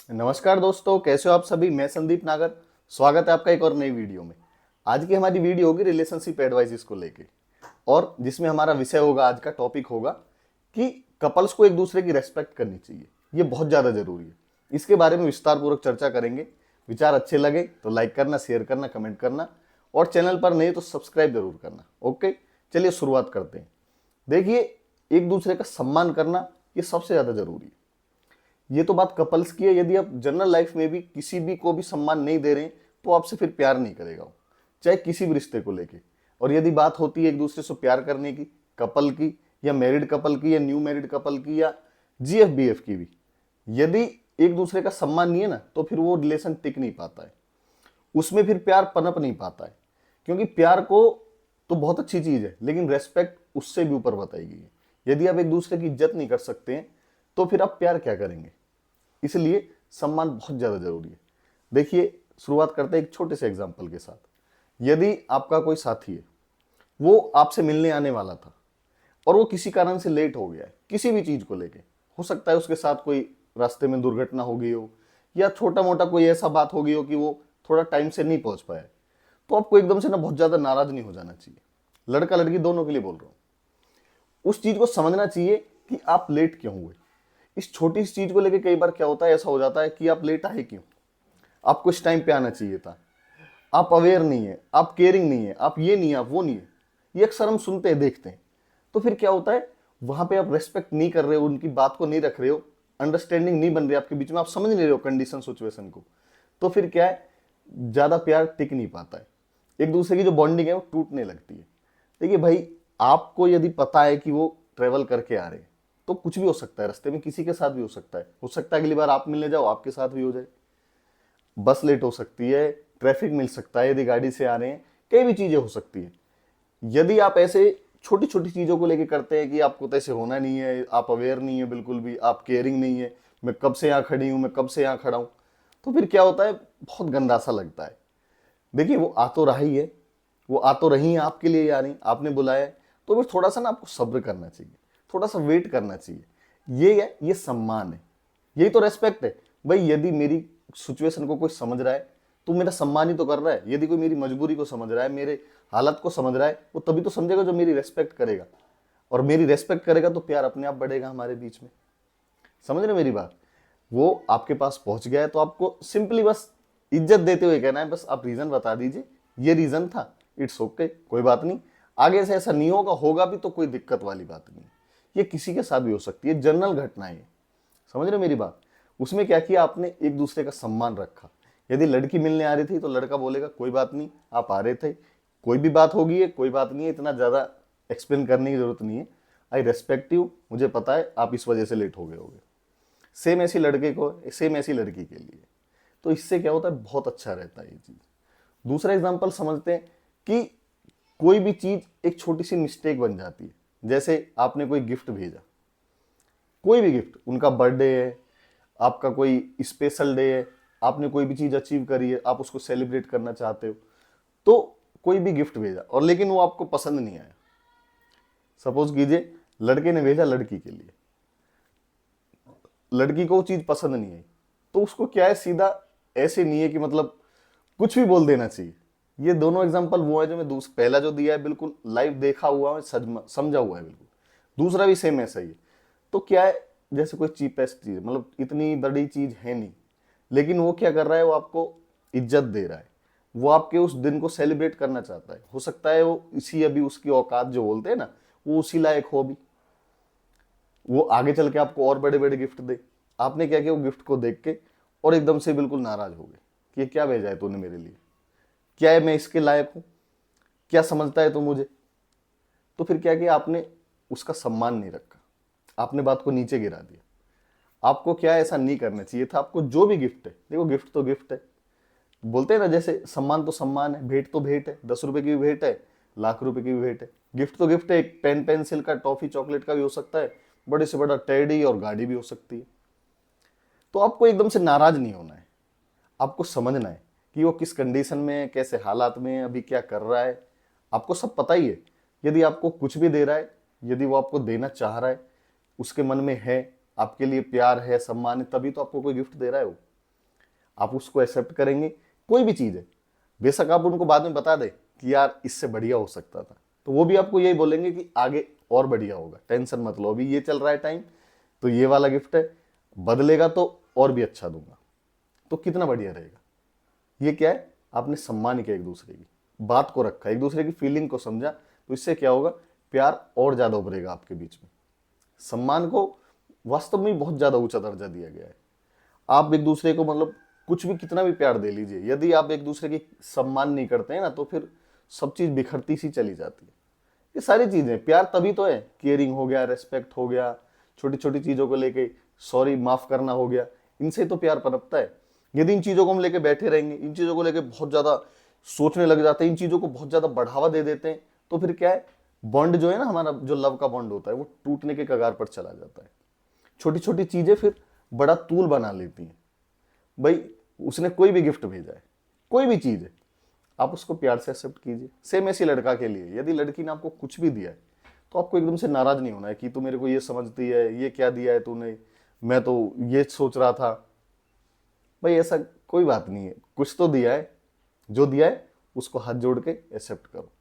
नमस्कार दोस्तों, कैसे हो आप सभी। मैं संदीप नागर। स्वागत है आपका एक और नई वीडियो में। आज की हमारी वीडियो होगी रिलेशनशिप एडवाइसेस को लेके, और जिसमें हमारा विषय होगा, आज का टॉपिक होगा कि कपल्स को एक दूसरे की रेस्पेक्ट करनी चाहिए। ये बहुत ज़्यादा जरूरी है। इसके बारे में विस्तार पूर्वक चर्चा करेंगे। विचार अच्छे लगे तो लाइक करना, शेयर करना, कमेंट करना, और चैनल पर नहीं तो सब्सक्राइब जरूर करना। ओके, चलिए शुरुआत करते हैं। देखिए, एक दूसरे का सम्मान करना ये सबसे ज़्यादा जरूरी है। ये तो बात कपल्स की है। यदि आप जनरल लाइफ में भी किसी भी को भी सम्मान नहीं दे रहे हैं तो आपसे फिर प्यार नहीं करेगा वो, चाहे किसी भी रिश्ते को लेके। और यदि बात होती है एक दूसरे से प्यार करने की, कपल की या मैरिड कपल की या न्यू मैरिड कपल की या जीएफ बीएफ की भी, यदि एक दूसरे का सम्मान नहीं है ना, तो फिर वो रिलेशन टिक नहीं पाता है। उसमें फिर प्यार पनप नहीं पाता है। क्योंकि प्यार को तो बहुत अच्छी चीज है, लेकिन रेस्पेक्ट उससे भी ऊपर बताई गई है। यदि आप एक दूसरे की इज्जत नहीं कर सकते हैं तो फिर आप प्यार क्या करेंगे। इसलिए सम्मान बहुत ज़्यादा जरूरी है। देखिए, शुरुआत करते हैं एक छोटे से एग्जाम्पल के साथ। यदि आपका कोई साथी है, वो आपसे मिलने आने वाला था और वो किसी कारण से लेट हो गया है, किसी भी चीज़ को लेके। हो सकता है उसके साथ कोई रास्ते में दुर्घटना हो गई हो, या छोटा मोटा कोई ऐसा बात हो गई हो कि वो थोड़ा टाइम से नहीं पहुंच पाया है। तो आपको एकदम से ना बहुत ज़्यादा नाराज नहीं हो जाना चाहिए। लड़का लड़की दोनों के लिए बोल रहा हूँ। उस चीज़ को समझना चाहिए कि आप लेट क्यों हुए। इस छोटी सी चीज़ को लेके कई बार क्या होता है, ऐसा हो जाता है कि आप लेट आए क्यों, आपको इस टाइम पे आना चाहिए था, आप अवेयर नहीं है, आप केयरिंग नहीं है, आप ये नहीं है, आप वो नहीं है। ये अक्सर हम सुनते हैं, देखते हैं। तो फिर क्या होता है, वहां पे आप रेस्पेक्ट नहीं कर रहे हो, उनकी बात को नहीं रख रहे हो, अंडरस्टैंडिंग नहीं बन रही आपके बीच में, आप समझ नहीं रहे हो कंडीशन सिचुएशन को। तो फिर क्या है, ज्यादा प्यार टिक नहीं पाता है। एक दूसरे की जो बॉन्डिंग है वो टूटने लगती है। देखिए भाई, आपको यदि पता है कि वो ट्रेवल करके आ रहे हैं, तो कुछ भी हो सकता है रास्ते में, किसी के साथ भी हो सकता है अगली बार आप मिलने जाओ आपके साथ भी हो जाए। बस लेट हो सकती है, ट्रैफिक मिल सकता है यदि गाड़ी से आ रहे हैं, कई भी चीजें हो सकती है। यदि आप ऐसे छोटी छोटी चीजों को लेकर करते हैं कि आपको तो ऐसे होना नहीं है, आप अवेयर नहीं है बिल्कुल भी, आप केयरिंग नहीं है, मैं कब से यहाँ खड़ी हूँ, मैं कब से यहाँ खड़ा हूँ, तो फिर क्या होता है, बहुत गंदा सा लगता है। देखिए, वो आ तो रही है, वो आ तो रही है आपके लिए, यानी आपने बुलाया है, तो फिर थोड़ा सा ना आपको सब्र करना चाहिए, थोड़ा सा वेट करना चाहिए। ये है, ये सम्मान है, यही तो रेस्पेक्ट है। भाई, यदि मेरी सिचुएशन को कोई समझ रहा है तो मेरा सम्मान ही तो कर रहा है। यदि कोई मेरी मजबूरी को समझ रहा है, मेरे हालत को समझ रहा है, वो तभी तो समझेगा जो मेरी रेस्पेक्ट करेगा। और मेरी रेस्पेक्ट करेगा तो प्यार अपने आप बढ़ेगा हमारे बीच में। समझ रहे मेरी बात। वो आपके पास पहुंच गया है तो आपको सिंपली बस इज्जत देते हुए कहना है, बस आप रीजन बता दीजिए, ये रीजन था, इट्स ओके, कोई बात नहीं, आगे से ऐसा नहीं होगा, होगा भी तो कोई दिक्कत वाली बात नहीं। ये किसी के साथ भी हो सकती है, जनरल घटना है। समझ रहे मेरी बात। उसमें क्या किया आपने, एक दूसरे का सम्मान रखा। यदि लड़की मिलने आ रही थी तो लड़का बोलेगा कोई बात नहीं, आप आ रहे थे, कोई भी बात होगी है, कोई बात नहीं है, इतना ज्यादा एक्सप्लेन करने की जरूरत नहीं है, आई रेस्पेक्ट यू, मुझे पता है आप इस वजह से लेट हो गए होगे। सेम ऐसी लड़के को, सेम ऐसी लड़की के लिए। तो इससे क्या होता है, बहुत अच्छा रहता है ये चीज। दूसरा एग्जाम्पल समझते हैं कि कोई भी चीज एक छोटी सी मिस्टेक बन जाती है। जैसे आपने कोई गिफ्ट भेजा, कोई भी गिफ्ट, उनका बर्थडे है, आपका कोई स्पेशल डे है, आपने कोई भी चीज अचीव करी है, आप उसको सेलिब्रेट करना चाहते हो, तो कोई भी गिफ्ट भेजा और लेकिन वो आपको पसंद नहीं आया। सपोज कीजिए लड़के ने भेजा लड़की के लिए, लड़की को वो चीज पसंद नहीं आई, तो उसको क्या है, सीधा ऐसे नहीं है कि मतलब कुछ भी बोल देना चाहिए। ये दोनों एग्जांपल वो है जो मैं पहला जो दिया है बिल्कुल लाइव देखा हुआ है, समझा हुआ है बिल्कुल। दूसरा भी सेम ऐसा ही है। तो क्या है, जैसे कोई चीपेस्ट चीज, मतलब इतनी बड़ी चीज है नहीं, लेकिन वो क्या कर रहा है, वो आपको इज्जत दे रहा है, वो आपके उस दिन को सेलिब्रेट करना चाहता है। हो सकता है वो इसी अभी उसकी औकात जो बोलते हैं ना, वो उसी लायक हो भी, वो आगे चल के आपको और बड़े बड़े गिफ्ट दे। आपने क्या किया, वो गिफ्ट को देख के और एकदम से बिल्कुल नाराज हो गए कि ये क्या भेजा है तूने मेरे लिए, क्या है मैं इसके लायक हूं, क्या समझता है तू मुझे। तो फिर क्या किया आपने, उसका सम्मान नहीं रखा, आपने बात को नीचे गिरा दिया। आपको क्या, ऐसा नहीं करना चाहिए था। आपको जो भी गिफ्ट है, देखो गिफ्ट तो गिफ्ट है, बोलते हैं ना जैसे सम्मान तो सम्मान है, भेंट तो भेंट है, 10 रुपए की भी भेंट है, लाख रुपए की भी भेंट है। गिफ्ट तो गिफ्ट है, एक पेन पेंसिल का, टॉफी चॉकलेट का भी हो सकता है, बड़े से बड़ा टेडी और गाड़ी भी हो सकती है। तो आपको एकदम से नाराज नहीं होना है, आपको समझना है कि वो किस कंडीशन में है, कैसे हालात में है, अभी क्या कर रहा है, आपको सब पता ही है। यदि आपको कुछ भी दे रहा है, यदि वो आपको देना चाह रहा है, उसके मन में है, आपके लिए प्यार है, सम्मान है, तभी तो आपको कोई गिफ्ट दे रहा है वो। आप उसको एक्सेप्ट करेंगे। कोई भी चीज़ है, बेशक आप उनको बाद में बता दें कि यार इससे बढ़िया हो सकता था, तो वो भी आपको यही बोलेंगे कि आगे और बढ़िया होगा, टेंशन मत लो, अभी ये चल रहा है टाइम, तो ये वाला गिफ्ट है, बदलेगा तो और भी अच्छा दूंगा। तो कितना बढ़िया रहेगा। ये क्या है, आपने सम्मान किया, एक दूसरे की बात को रखा, एक दूसरे की फीलिंग को समझा, तो इससे क्या होगा, प्यार और ज्यादा उभरेगा आपके बीच में। सम्मान को वास्तव में बहुत ज्यादा ऊंचा दर्जा दिया गया है। आप एक दूसरे को मतलब कुछ भी कितना भी प्यार दे लीजिए, यदि आप एक दूसरे की सम्मान नहीं करते हैं ना, तो फिर सब चीज बिखरती सी चली जाती है। ये सारी चीजें प्यार तभी तो है, केयरिंग हो गया, रेस्पेक्ट हो गया, छोटी छोटी चीजों को लेके सॉरी माफ करना हो गया, इनसे तो प्यार पनपता है। यदि इन चीजों को हम लेके बैठे रहेंगे, इन चीजों को लेके बहुत ज्यादा सोचने लग जाते हैं, इन चीजों को बहुत ज्यादा बढ़ावा दे देते हैं, तो फिर क्या है, बॉन्ड जो है ना, हमारा जो लव का बॉन्ड होता है, वो टूटने के कगार पर चला जाता है। छोटी छोटी चीजें फिर बड़ा तूल बना लेती हैं। भाई उसने कोई भी गिफ्ट भेजा है, कोई भी चीज है, आप उसको प्यार से एक्सेप्ट कीजिए। सेम ऐसी लड़का के लिए, यदि लड़की ने आपको कुछ भी दिया है, तो आपको एकदम से नाराज नहीं होना है कि तू मेरे को ये समझती है, ये क्या दिया है तूने, मैं तो ये सोच रहा था। भाई ऐसा कोई बात नहीं है, कुछ तो दिया है, जो दिया है उसको हाथ जोड़ के एक्सेप्ट करो,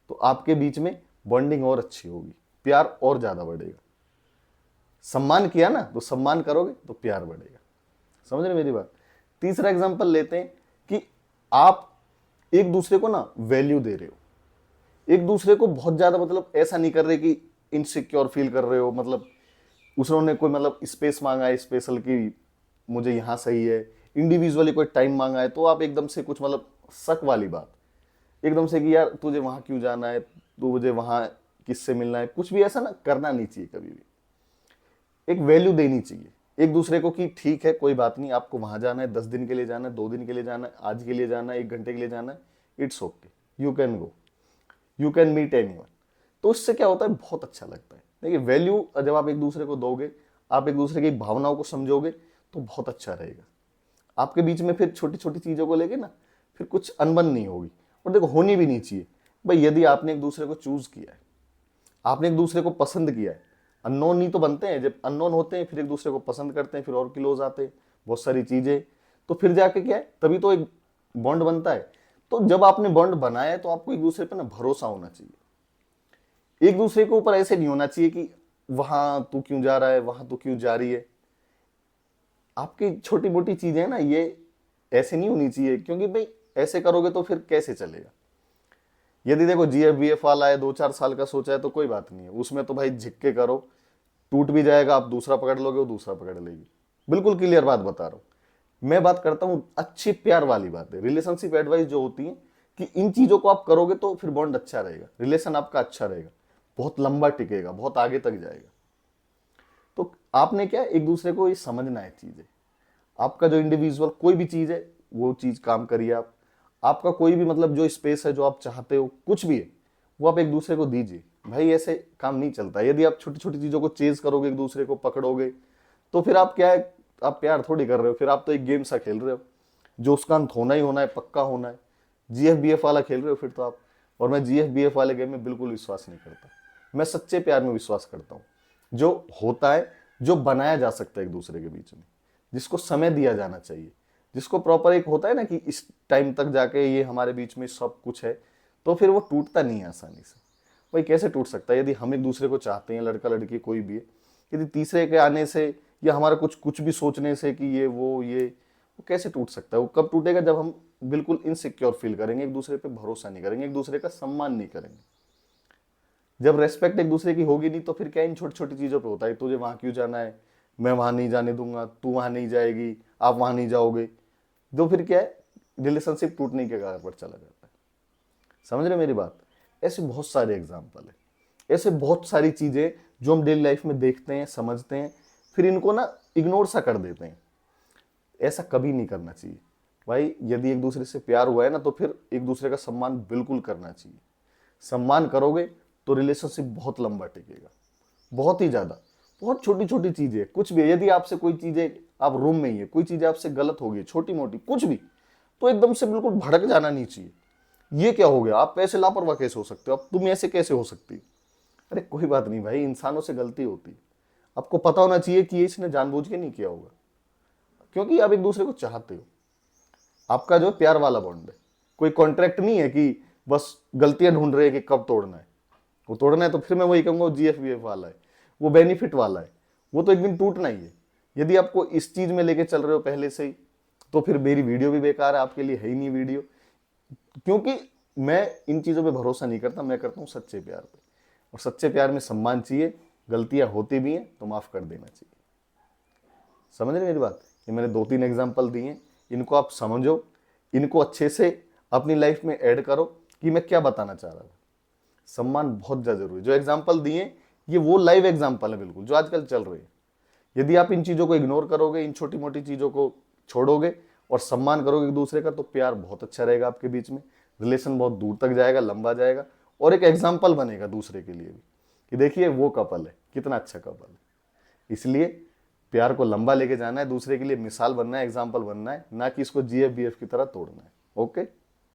तो आपके बीच में बॉन्डिंग और अच्छी होगी, प्यार और ज्यादा बढ़ेगा। सम्मान किया ना, तो सम्मान करोगे तो प्यार बढ़ेगा। समझ रहे मेरी बात। तीसरा एग्जांपल लेते हैं कि आप एक दूसरे को ना वैल्यू दे रहे हो, एक दूसरे को बहुत ज्यादा, मतलब ऐसा नहीं कर रहे कि इनसिक्योर फील कर रहे हो, मतलब उसने कोई मतलब स्पेस मांगा है स्पेशल की, मुझे यहाँ सही है, इंडिविजुअली कोई टाइम मांगा है, तो आप एकदम से कुछ मतलब शक वाली बात, एकदम से कि यार तुझे वहां क्यों जाना है, तू मुझे वहां किससे मिलना है, कुछ भी ऐसा ना करना नहीं चाहिए कभी भी। एक वैल्यू देनी चाहिए एक दूसरे को कि ठीक है कोई बात नहीं, आपको वहां जाना है, 10 दिन के लिए जाना है, 2 दिन के लिए जाना है, आज के लिए जाना है, 1 घंटे के लिए जाना है, it's okay, you can go, you can meet anyone. तो इससे क्या होता है, बहुत अच्छा लगता है। देखिए वैल्यू जब आप एक दूसरे को दोगे, आप एक दूसरे की भावनाओं को समझोगे, तो बहुत अच्छा रहेगा। आपके बीच में फिर छोटी छोटी चीजों को लेके ना फिर कुछ अनबन नहीं होगी, और देखो होनी भी नहीं चाहिए। भाई यदि आपने एक दूसरे को चूज किया है, आपने एक दूसरे को पसंद किया है, अननोन ही तो बनते हैं, जब अननोन होते हैं फिर एक दूसरे को पसंद करते हैं, फिर और क्लोज आते हैं, बहुत सारी चीजें, तो फिर जाके क्या है, तभी तो एक बॉन्ड बनता है। तो जब आपने बॉन्ड बनाया है, तो आपको एक दूसरे पर ना भरोसा होना चाहिए। एक दूसरे के ऊपर ऐसे नहीं होना चाहिए कि वहां तू क्यों जा रहा है, वहां तू क्यों जा रही है। आपकी छोटी मोटी चीजें ना ये ऐसे नहीं होनी चाहिए, क्योंकि भाई ऐसे करोगे तो फिर कैसे चलेगा। यदि देखो GF BF वाला है, 2-4 साल का सोचा है, तो कोई बात नहीं है, उसमें तो भाई झिक के करो, टूट भी जाएगा, आप दूसरा पकड़ लोगे, वो दूसरा पकड़ लेगी। बिल्कुल क्लियर बात बता रहा हूं मैं, बात करता हूं अच्छी प्यार वाली बात है। रिलेशनशिप एडवाइस जो होती है कि इन चीजों को आप करोगे तो फिर बॉन्ड अच्छा रहेगा, रिलेशन आपका अच्छा रहेगा, बहुत लंबा टिकेगा, बहुत आगे तक जाएगा। तो आपने क्या एक दूसरे को ये समझना है चीजें, आपका जो इंडिविजुअल कोई भी चीज है वो चीज काम करिए आप, आपका कोई भी मतलब जो स्पेस है, जो आप चाहते हो, कुछ भी है, वो आप एक दूसरे को दीजिए। भाई ऐसे काम नहीं चलता। यदि आप छोटी छोटी चीजों को चेज करोगे, एक दूसरे को पकड़ोगे, तो फिर आप क्या है, आप प्यार थोड़ी कर रहे हो, फिर आप तो एक गेम सा खेल रहे हो, जो उसका अंत होना ही होना है, पक्का होना है। GF BF वाला खेल रहे हो फिर तो आप। और मैं GF BF वाले गेम में बिल्कुल विश्वास नहीं करता, मैं सच्चे प्यार में विश्वास करता हूँ, जो होता है, जो बनाया जा सकता है एक दूसरे के बीच में, जिसको समय दिया जाना चाहिए, जिसको प्रॉपर एक होता है ना कि इस टाइम तक जाके ये हमारे बीच में सब कुछ है, तो फिर वो टूटता नहीं है आसानी से। भाई कैसे टूट सकता है, यदि हम एक दूसरे को चाहते हैं, लड़का लड़की कोई भी है, यदि तीसरे के आने से या हमारा कुछ कुछ भी सोचने से कि ये वो कैसे टूट सकता है। वो कब टूटेगा, जब हम बिल्कुल इनसिक्योर फील करेंगे, एक दूसरे पे भरोसा नहीं करेंगे, एक दूसरे का सम्मान नहीं करेंगे। जब रेस्पेक्ट एक दूसरे की होगी नहीं, तो फिर क्या इन छोटी छोटी चीजों पे होता है, तुझे वहां क्यों जाना है, मैं वहां नहीं जाने दूंगा, तू वहां नहीं जाएगी, आप वहां नहीं जाओगे, तो फिर क्या है, रिलेशनशिप टूटने के कगार पर चला जाता है। समझ रहे मेरी बात। ऐसे बहुत सारे एग्जाम्पल है, ऐसे बहुत सारी चीजें जो हम डेली लाइफ में देखते हैं, समझते हैं, फिर इनको ना इग्नोर सा कर देते हैं। ऐसा कभी नहीं करना चाहिए भाई। यदि एक दूसरे से प्यार हुआ है ना, तो फिर एक दूसरे का सम्मान बिल्कुल करना चाहिए। सम्मान करोगे तो रिलेशनशिप बहुत लंबा टिकेगा, बहुत ही ज्यादा। बहुत छोटी छोटी चीजें, कुछ भी, यदि आपसे कोई चीजें, आप रूम में ही है, कोई चीज आपसे गलत होगी, छोटी मोटी कुछ भी, तो एकदम से बिल्कुल भड़क जाना नहीं चाहिए। ये क्या हो गया, आप ऐसे लापरवाह कैसे हो सकते हो, अब तुम ऐसे कैसे हो सकती हो। अरे कोई बात नहीं भाई, इंसानों से गलती होती है। आपको पता होना चाहिए कि ये इसने जानबूझ के नहीं किया होगा, क्योंकि आप एक दूसरे को चाहते हो। आपका जो प्यार वाला बॉन्ड है, कोई कॉन्ट्रैक्ट नहीं है कि बस गलतियां ढूंढ रहे हैं कि कब तोड़ना है। वो तोड़ना है तो फिर मैं वही कहूंगा, वो GFBF वाला है, वो बेनिफिट वाला है, वो तो एक दिन टूटना ही है। यदि आपको इस चीज में लेके चल रहे हो पहले से ही, तो फिर मेरी वीडियो भी बेकार है, आपके लिए है ही नहीं वीडियो। क्योंकि मैं इन चीजों पे भरोसा नहीं करता, मैं करता हूँ सच्चे प्यार पे। और सच्चे प्यार में सम्मान चाहिए, गलतियां होती भी हैं तो माफ कर देना चाहिए। समझ रहे मेरी बात? ये मैंने 2-3 एग्जाम्पल दिए हैं, इनको आप समझो, इनको अच्छे से अपनी लाइफ में ऐड करो कि मैं क्या बताना चाह रहा था। सम्मान बहुत ज्यादा जरूरी है। जो एग्जाम्पल दिए ये वो लाइव एग्जाम्पल है बिल्कुल, जो आजकल चल रही है। यदि आप इन चीजों को इग्नोर करोगे, इन छोटी मोटी चीजों को छोड़ोगे और सम्मान करोगे एक दूसरे का, तो प्यार बहुत अच्छा रहेगा आपके बीच में, रिलेशन बहुत दूर तक जाएगा, लंबा जाएगा, और एक एग्जाम्पल बनेगा दूसरे के लिए भी कि देखिए वो कपल है, कितना अच्छा कपल है। इसलिए प्यार को लंबा लेके जाना है, दूसरे के लिए मिसाल बनना है, एग्जाम्पल बनना है, ना कि इसको GFBF की तरह तोड़ना है। ओके।